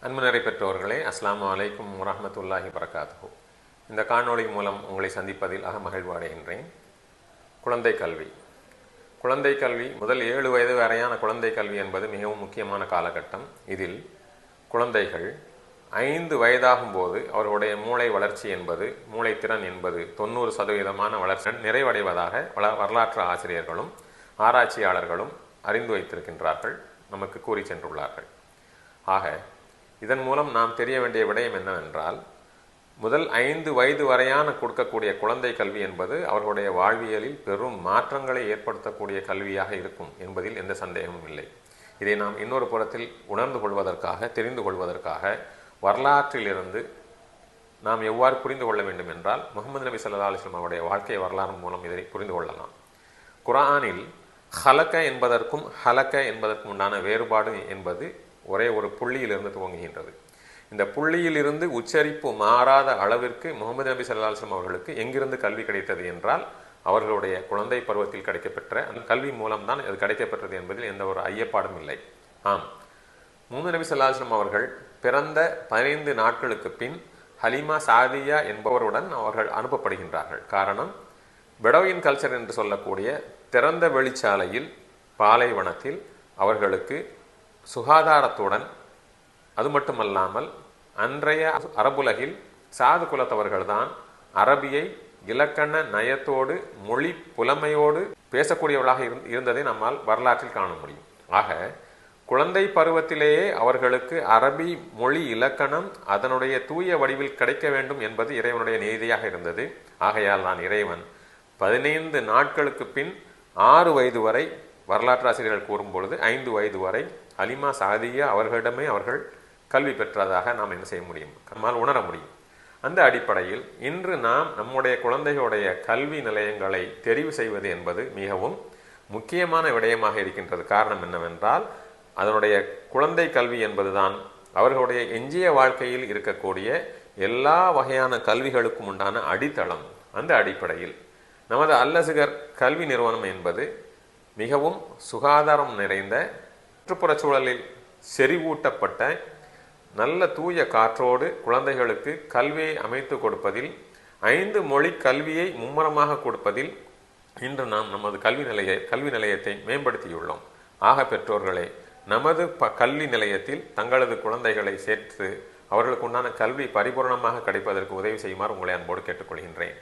அன்பு நிறை பெற்றோர்களே, அஸ்ஸலாமு அலைக்கும் வரஹ்மத்துல்லாஹி வபரகாத்துஹு. இந்த காணொளி மூலம் உங்களை சந்திப்பதில் மகிழ்வு அடைகின்றேன். குழந்தை கல்வி முதல் 7 வயது வரையான குழந்தை கல்வி என்பது மிகவும் முக்கியமான காலகட்டம். இதில் குழந்தைகள் 5 வயதாகும் போது அவர்களுடைய மூளை வளர்ச்சி என்பது, மூளை திறன் என்பது 90% வளர்ச்சி நிறைவடைவதாக வரலாற்று ஆசிரியர்களும் ஆராய்ச்சியாளர்களும் அறிந்து வைத்திருக்கின்றார்கள், நமக்கு கூறி சென்றுள்ளார்கள். ஆக இதன் மூலம் நாம் தெரிய வேண்டிய விடயம் என்னவென்றால், முதல் 5 வயது வரையான கொடுக்கக்கூடிய குழந்தை கல்வி என்பது அவர்களுடைய வாழ்வியலில் பெரும் மாற்றங்களை ஏற்படுத்தக்கூடிய கல்வியாக இருக்கும் என்பதில் எந்த சந்தேகமும் இல்லை. இதை நாம் இன்னொரு புறத்தில் உணர்ந்து கொள்வதற்காக, தெரிந்து கொள்வதற்காக வரலாற்றிலிருந்து நாம் எவ்வாறு புரிந்து கொள்ள வேண்டும் என்றால், முஹம்மது நபி ஸல்லல்லாஹு அலைஹி வஸல்லம் அவருடைய வாழ்க்கை வரலாறு மூலம் இதை புரிந்து கொள்ளலாம். குர்ஆனில் ஹலக என்பதற்கும் ஹலக என்பதற்கும் உண்டான வேறுபாடு என்பது ஒரே ஒரு புள்ளியிலிருந்து துவங்குகின்றது. இந்த புள்ளியிலிருந்து உச்சரிப்பு மாறாத அளவிற்கு முகமது நபி ஸல்லல்லாஹு அலைஹி வஸல்லம் அவர்களுக்கு எங்கிருந்து கல்வி கிடைத்தது என்றால், அவர்களுடைய குழந்தை பருவத்தில் கிடைக்கப்பெற்ற அந்த கல்வி மூலம்தான் அது கிடைக்கப்பெற்றது என்பதில் எந்த ஒரு ஐயப்பாடும் இல்லை. ஆம், முகமது நபி ஸல்லல்லாஹு அலைஹி வஸல்லம் அவர்கள் பிறந்த 15 நாட்களுக்கு பின் ஹலீமா சாதியா என்பவருடன் அவர்கள் அனுப்பப்படுகின்றார்கள். காரணம், பெடோயின் கல்ச்சர் என்று சொல்லக்கூடிய திறந்த வெளிச்சாலையில், பாலைவனத்தில் அவர்களுக்கு சுகாதாரத்துடன், அது மட்டுமல்லாமல் அன்றைய அரபுலகில் சாது குலத்தவர்கள்தான் அரபியை இலக்கண நயத்தோடு, மொழி புலமையோடு பேசக்கூடியவர்களாக இருந்ததை நம்மால் வரலாற்றில் காண முடியும். ஆக குழந்தை பருவத்திலேயே அவர்களுக்கு அரபி மொழி இலக்கணம் அதனுடைய தூய வடிவில் கிடைக்க வேண்டும் என்பது இறைவனுடைய நீதியாக இருந்தது. ஆகையால் தான் இறைவன் 15 நாட்களுக்கு பின் 6 வயது வரை, வரலாற்று ஆசிரியர்கள் கூறும் பொழுது 5 வயது வரை ஹலீமா சாதியா அவர்களிடமே அவர்கள் கல்வி பெற்றதாக நாம் என்ன செய்ய முடியும், நம்மால் உணர முடியும். அந்த அடிப்படையில் இன்று நாம் நம்முடைய குழந்தைகளுடைய கல்வி நிலையங்களை தெரிவு செய்வது என்பது மிகவும் முக்கியமான விடயமாக இருக்கின்றது. காரணம் என்னவென்றால், அதனுடைய குழந்தை கல்வி என்பதுதான் அவர்களுடைய எஞ்சிய வாழ்க்கையில் இருக்கக்கூடிய எல்லா வகையான கல்விகளுக்கும் உண்டான அடித்தளம். அந்த அடிப்படையில் நமது அல்-அஸ்கர் கல்வி நிறுவனம் என்பது மிகவும் சுகாதாரம் நிறைந்த, சுற்றுப்புறச் சூழலில் செறிவூட்டப்பட்ட, நல்ல தூய காற்றோடு குழந்தைகளுக்கு கல்வியை அமைத்து கொடுப்பதில், 5 மொழி கல்வியை மும்முரமாக கொடுப்பதில் இன்று நாம் நமது கல்வி நிலையத்தை மேம்படுத்தியுள்ளோம். ஆக பெற்றோர்களே, நமது கல்வி நிலையத்தில் தங்களது குழந்தைகளை சேர்த்து அவர்களுக்கு உண்டான கல்வி பரிபூர்ணமாக கிடைப்பதற்கு உதவி செய்யுமாறு உங்களை அன்போடு கேட்டுக்கொள்கின்றேன்.